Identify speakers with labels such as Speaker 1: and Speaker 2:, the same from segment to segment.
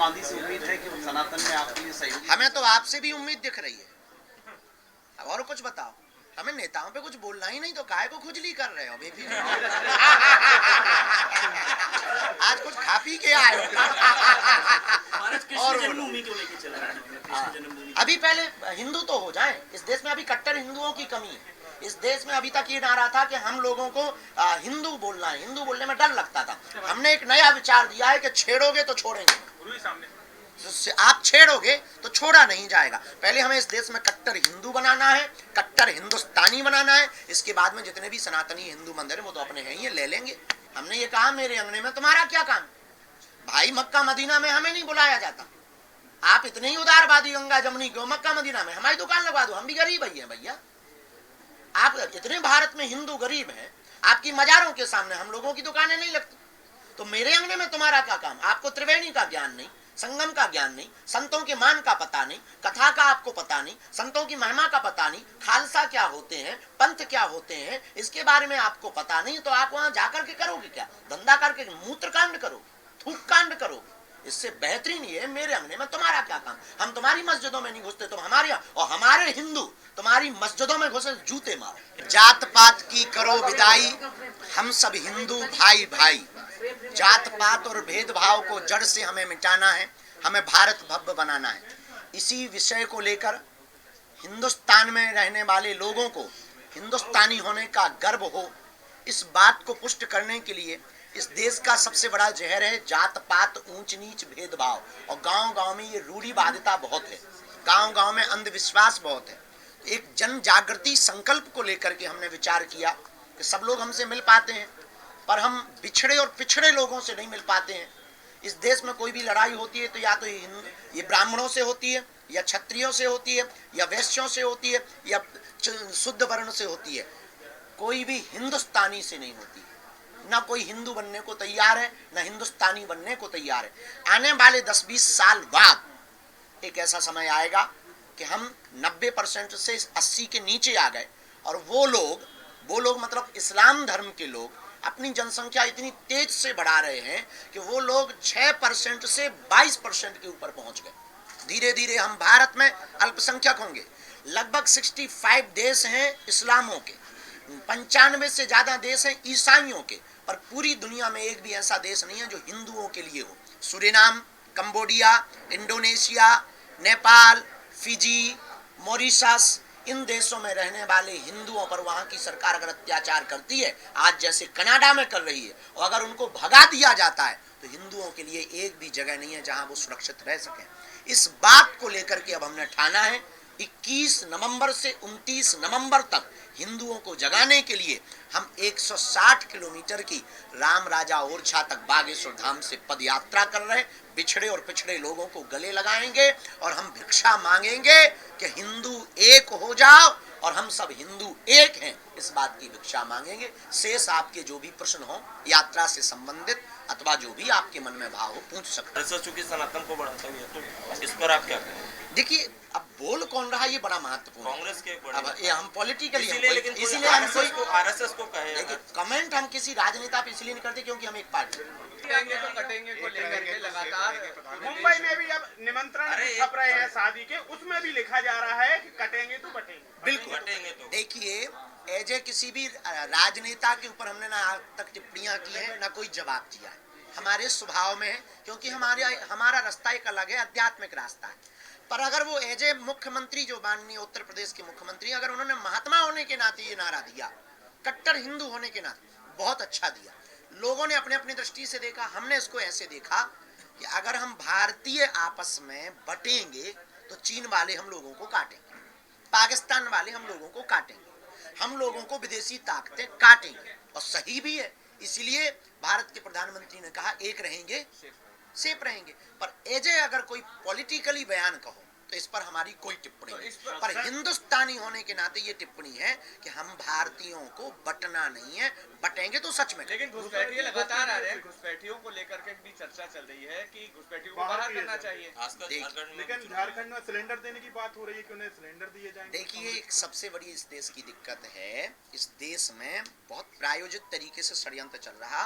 Speaker 1: गांधी से उम्मीद है कि वो सनातन में आपके लिए सहयोग।
Speaker 2: हमें तो आपसे भी उम्मीद दिख रही है। और कुछ बताओ, हमें नेताओं पे कुछ बोलना ही नहीं तो काहे को खुजली कर रहे हो बेफिक्र। आज कुछ खा पी के आए हो। और
Speaker 3: जन्मभूमि को लेकर चल रहा है।
Speaker 2: अभी पहले हिंदू तो हो जाए। इस देश में अभी कट्टर हिंदुओं की कमी है। इस देश में अभी तक ये नारा था कि हम लोगों को हिंदू बोलना है, हिंदू बोलने में डर लगता था। हमने एक नया विचार दिया है कि छेड़ोगे तो छोड़ेंगे। आप छेड़ोगे तो छोड़ा नहीं जाएगा। पहले हमें इस देश में कट्टर हिंदू बनाना है, कट्टर हिंदुस्तानी बनाना है। इसके बाद में जितने भी सनातनी हिंदू मंदिर है वो तो अपने हैं ही, ले लेंगे। हमने ये कहा मेरे अंगने में तुम्हारा क्या काम भाई। मक्का मदीना में हमें नहीं बुलाया जाता। आप इतने ही उदारवादी गंगा जमुनी क्यों मक्का मदीना में हमारी दुकान लगवा दो, हम भी गरीब ही हैं भैया। आप इतने भारत में हिंदू गरीब हैं, आपकी मजारों के सामने हम लोगों की दुकानें नहीं लगती। तो मेरे अंगने में तुम्हारा क्या काम। आपको त्रिवेणी का ज्ञान नहीं, संगम का ज्ञान नहीं, संतों के मान का पता नहीं, कथा का आपको पता नहीं, संतों की महिमा का पता नहीं, खालसा क्या होते हैं, पंथ क्या होते हैं, इसके बारे में आपको पता नहीं। तो आप वहां जाकर के करोगे क्या? धंधा करके मूत्र कांड करोगे, थूक कांड करोगे। इससे बेहतरीन ये मेरे अंगने में तुम्हारा क्या काम। हम तुम्हारी मस्जिदों में नहीं घुसते, तुम हमारे, और हमारे हिंदू तुम्हारी मस्जिदों में घुसे जूते मारो। जात पात की करो विदाई, हम सब हिंदू भाई भाई। जात पात और भेदभाव को जड़ से हमें मिटाना है, हमें भारत भव्य बनाना है। इसी विषय को लेकर हिंदुस्तान में रहने वाले लोगों को हिंदुस्तानी होने का गर्व हो, इस बात को पुष्ट करने के लिए इस देश का सबसे बड़ा जहर है जात पात, ऊंच नीच, भेदभाव। और गांव गांव में ये रूढ़िवादिता बहुत है, गांव गांव में अंधविश्वास बहुत है। एक जन जागृति संकल्प को लेकर के हमने विचार किया कि सब लोग हमसे मिल पाते हैं, पर हम बिछड़े और पिछड़े लोगों से नहीं मिल पाते हैं। इस देश में कोई भी लड़ाई होती है तो या तो ये ब्राह्मणों से होती है, या क्षत्रियों से होती है, या वैश्यों से होती है, या शुद्ध वर्ण से होती है। कोई भी हिंदुस्तानी से नहीं होती। ना कोई हिंदू बनने को तैयार है, ना हिंदुस्तानी बनने को तैयार है। आने वाले 10-20 साल बाद एक ऐसा समय आएगा कि हम 90% से 80 के नीचे आ गए, और वो लोग मतलब इस्लाम धर्म के लोग अपनी जनसंख्या इतनी तेज से बढ़ा रहे हैं कि वो लोग 6% से 22% के ऊपर पहुंच गए। धीरे धीरे हम भारत में अल्पसंख्यक होंगे। लगभग 65 देश हैं इस्लामों के, 95 से ज्यादा देश हैं ईसाइयों के, पर पूरी दुनिया में एक भी ऐसा देश नहीं है जो हिंदुओं के लिए हो। Suriname, Cambodia, Indonesia, Nepal, Fiji, Mauritius, इन देशों में रहने वाले हिंदुओं पर वहां की सरकार अगर अत्याचार करती है, आज जैसे कनाडा में कर रही है, और अगर उनको भगा दिया जाता है, तो हिंदुओं के लिए एक भी जगह नहीं है जहां वो सुरक्षित रह सके। इस बात को लेकर के अब हमने ठाना है 21 नवंबर से 29 नवंबर तक हिंदुओं को जगाने के लिए हम 160 किलोमीटर की राम राजा ओरछा तक बागेश्वर धाम से पद यात्रा कर रहे हैं। बिछड़े और पिछड़े लोगों को गले लगाएंगे और हम भिक्षा मांगेंगे कि हिंदू एक हो जाओ और हम सब हिंदू एक हैं, इस बात की भिक्षा मांगेंगे। शेष आपके जो भी प्रश्न हो यात्रा से संबंधित अथवा जो भी आपके मन में भाव हो पूछ सकते हैं।
Speaker 3: चूंकि सनातन को बढ़ाता हुआ तो इस पर आप क्या कहें?
Speaker 2: देखिए, अब बोल कौन रहा ये बड़ा महत्वपूर्ण है।
Speaker 3: कांग्रेस के
Speaker 2: अब ये हम पॉलिटिकली
Speaker 3: इसीलिए हम कोई आरएसएस को कहे।
Speaker 2: कमेंट हम किसी राजनेता पे इसलिए नहीं करते क्योंकि हम एक पार्टी
Speaker 4: तो कटेंगे को लेकर के लगातार मुंबई में भी अब निमंत्रण छप रहे हैं शादी के, उसमें भी लिखा जा रहा है कि कटेंगे तो बटेंगे।
Speaker 2: बिल्कुल
Speaker 3: बटेंगे तो
Speaker 2: देखिए, एजे किसी भी राजनेता के ऊपर हमने ना आज तक टिप्पणियां की है, ना कोई जवाब दिया है। हमारे स्वभाव में है, क्योंकि हमारा रास्ता एक अलग है, आध्यात्मिक रास्ता है। पर अगर वो एजे मुख्यमंत्री, जो माननीय उत्तर प्रदेश के मुख्यमंत्री, अगर उन्होंने महात्मा होने के नाते ये नारा दिया, कट्टर हिंदू होने के नाते, बहुत अच्छा दिया। लोगों ने अपने अपनी दृष्टि से देखा, हमने इसको ऐसे देखा कि अगर हम भारतीय आपस में बटेंगे तो चीन वाले हम लोगों को काटेंगे, पाकिस्तान वाले हम लोगों को काटेंगे, हम लोगों को विदेशी ताकतें काटेंगे। और सही भी है, इसलिए भारत के प्रधानमंत्री ने कहा एक रहेंगे सेफ रहेंगे। पर एजे अगर कोई पॉलिटिकली बयान कहो तो इस पर हमारी कोई टिप्पणी नहीं, पर हिंदुस्तानी होने के नाते ये टिप्पणी है कि हम भारतीयों को बटना नहीं है, बटेंगे तो सच में।
Speaker 4: लेकिन घुसपैठिए लगातार आ रहे हैं, घुसपैठियों को लेकर के भी चर्चा चल रही है कि घुसपैठियों को बाहर करना चाहिए। लेकिन झारखंड में सिलेंडर देने की बात हो रही है कि उन्हें सिलेंडर दिए जाएंगे।
Speaker 2: देखिए, एक सबसे बड़ी इस देश की दिक्कत है, इस देश में बहुत प्रायोजित तरीके से षड्यंत्र चल रहा।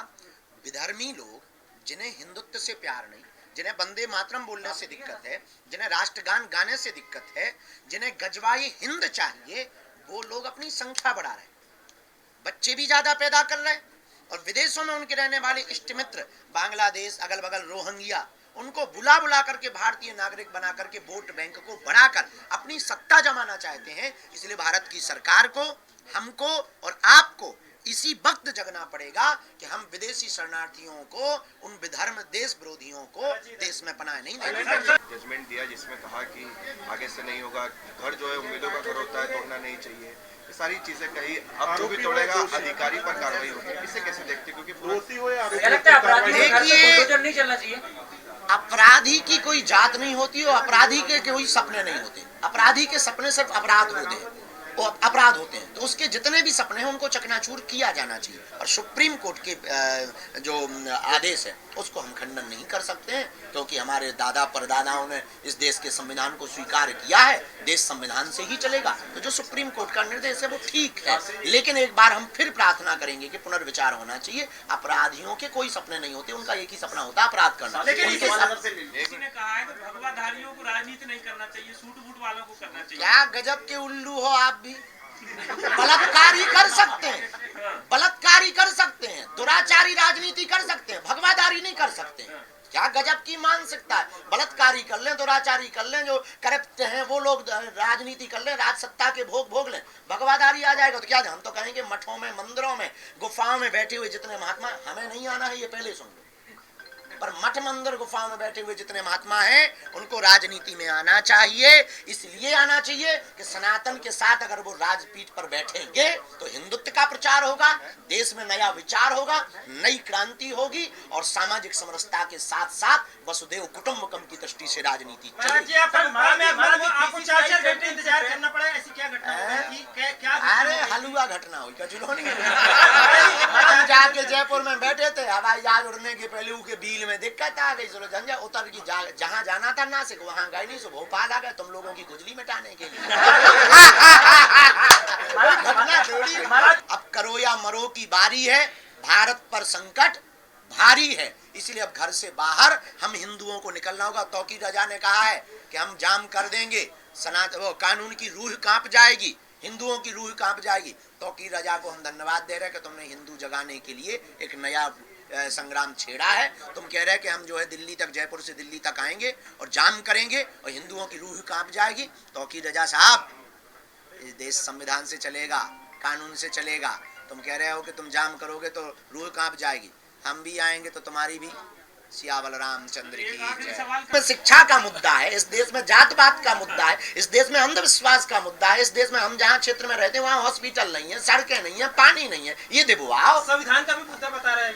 Speaker 2: विधर्मी लोग जिन्हें हिंदुत्व से प्यार नहीं, जिन्हें वंदे मातरम बोलने से दिक्कत है, जिन्हें राष्ट्रगान गाने से दिक्कत है, जिन्हें गजवाई हिंद चाहिए, वो लोग अपनी संख्या बढ़ा रहे हैं, बच्चे भी ज्यादा पैदा कर रहे हैं और विदेशों में उनके रहने वाले इष्ट मित्र बांग्लादेश, अगल बगल रोहिंग्या, उनको बुला बुला करके भारतीय नागरिक बना करके वोट बैंक को बढ़ाकर अपनी सत्ता जमाना चाहते हैं। इसलिए भारत की सरकार को, हमको और आपको इसी वक्त जगना पड़ेगा कि हम विदेशी शरणार्थियों को, उन विधर्म देश विरोधियों को देश में पनाह नहीं देंगे।
Speaker 5: जजमेंट दिया जिसमें कहा कि आगे से नहीं होगा, घर जो है उम्मीदों का घर होता है, तोड़ना नहीं चाहिए, ये सारी चीजें कही। अब जो भी तोड़ेगा अधिकारी पर कार्रवाई होगी, इसे कैसे देखते हैं? क्योंकि
Speaker 2: अपराधी की कोई जात नहीं होती और अपराधी के कोई सपने नहीं होते। अपराधी के सपने सिर्फ अपराध होते हैं, वो अपराध होते हैं, तो उसके जितने भी सपने हैं उनको चकनाचूर किया जाना चाहिए। और सुप्रीम कोर्ट के जो आदेश है उसको हम खंडन नहीं कर सकते हैं, क्योंकि हमारे दादा परदादाओं ने इस देश के संविधान को स्वीकार किया है, देश संविधान से ही चलेगा। तो जो सुप्रीम कोर्ट का निर्देश है वो ठीक है, लेकिन एक बार हम फिर प्रार्थना करेंगे कि पुनर्विचार होना चाहिए। अपराधियों के कोई सपने नहीं होते, उनका एक ही सपना होता है अपराध करना।
Speaker 6: किसी ने कहा है कि भगवाधारियों को राजनीति नहीं करना चाहिए, सूट बूट वालों को करना चाहिए।
Speaker 2: क्या गजब के उल्लू हो आप भी। बलात्कारी कर सकते हैं, बलात्कारी कर सकते हैं, दुराचारी राजनीति कर सकते हैं, भगवाधारी नहीं कर सकते हैं। क्या गजब की मानसिकता है। बलात्कारी कर लें, दुराचारी कर लें, जो करप्ट हैं वो लोग राजनीति कर लें, राज सत्ता के भोग लें, भगवाधारी आ जाएगा तो क्या? हम तो कहेंगे मठों में, मंदिरों में, गुफाओं में बैठे हुए जितने महात्मा, हमें नहीं आना है ये पहले सुन लो, पर मठ मंदिर गुफाओं में बैठे हुए जितने महात्मा हैं उनको राजनीति में आना चाहिए। इसलिए आना चाहिए कि सनातन के साथ अगर वो राजपीठ पर बैठेंगे तो हिंदुत्व का प्रचार होगा, देश में नया विचार होगा, नई क्रांति होगी और सामाजिक समरसता के साथ साथ वसुदेव कुटुंबकम की दृष्टि से राजनीति चलेगी। अरे हलुआ घटना हुई, हम जाके जयपुर में बैठे थे, हवाई जहाज उड़ने के पहले के बील में दिक्कत आ गई, चलो झंझा उतर की जहाँ जाना था नासिक वहाँ गए नहीं, सो भोपाल आ गए तुम लोगों की खुजली मिटाने के लिए। घटना थोड़ी। अब करो या मरो की बारी है, भारत पर संकट भारी है, इसलिए अब घर से बाहर हम हिंदुओं को निकलना होगा। तौकीर रजा ने कहा है कि हम जाम कर देंगे, वो कानून की रूह कांप जाएगी, हिंदुओं की रूह कांप जाएगी। तौकीर रजा को हम धन्यवाद दे रहे हैं कि तुमने हिंदू जगाने के लिए एक नया संग्राम छेड़ा है। तुम कह रहे हैं कि हम जो है दिल्ली तक, जयपुर से दिल्ली तक आएंगे और जाम करेंगे और हिंदुओं की रूह कांप जाएगी। तौकीर रजा साहब, इस देश संविधान से चलेगा, कानून से चलेगा। तुम कह रहे हो कि तुम जाम करोगे तो रूह कांप जाएगी, हम भी आएंगे तो तुम्हारी भी। सियावल रामचंद्र की जय। शिक्षा का मुद्दा है इस देश में, जात पात का मुद्दा है इस देश में, अंधविश्वास का मुद्दा है इस देश में। हम जहाँ क्षेत्र में रहते हैं वहाँ हॉस्पिटल नहीं है, सड़कें नहीं है, पानी नहीं है, ये दिलवाओ।
Speaker 6: संविधान का भी मुद्दा बता रहे हैं,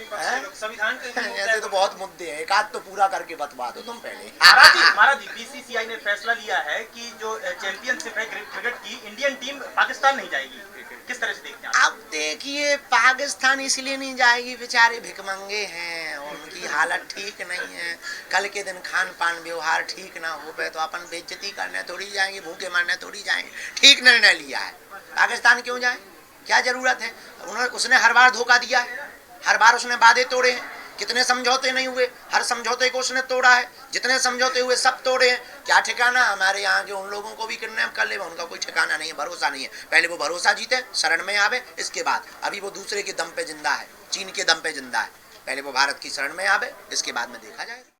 Speaker 6: संविधान का
Speaker 2: ऐसे तो बहुत मुद्दे हैं, एक आध तो पूरा करके बतवा दो तुम पहले।
Speaker 6: महाराज जी, बीसीसीआई ने फैसला लिया है कि जो चैंपियनशिप है क्रिकेट की, इंडियन टीम पाकिस्तान नहीं जाएगी, किस तरह से देखते हैं?
Speaker 2: अब देखिए, पाकिस्तान इसलिए नहीं जाएगी, बेचारे भिखमंगे हैं और उनकी हालत ठीक नहीं है। कल के दिन खान पान व्यवहार ठीक ना हो पे तो अपन बेइज्जती करने थोड़ी जाएंगे, भूखे मारने थोड़ी जाएंगे। ठीक निर्णय लिया है, पाकिस्तान क्यों जाए, क्या जरूरत है? उसने हर बार धोखा दिया है, हर बार उसने वादे तोड़े हैं, कितने समझौते नहीं हुए, हर समझौते को उसने तोड़ा है, जितने समझौते हुए सब तोड़े हैं। क्या ठिकाना हमारे यहाँ जो उन लोगों को भी किडनैप कर ले, उनका कोई ठिकाना नहीं है, भरोसा नहीं है। पहले वो भरोसा जीते, शरण में आवे, इसके बाद अभी वो दूसरे के दम पे जिंदा है, चीन के दम पे जिंदा है। पहले वो भारत की शरण में आवे, इसके बाद में देखा जाएगा।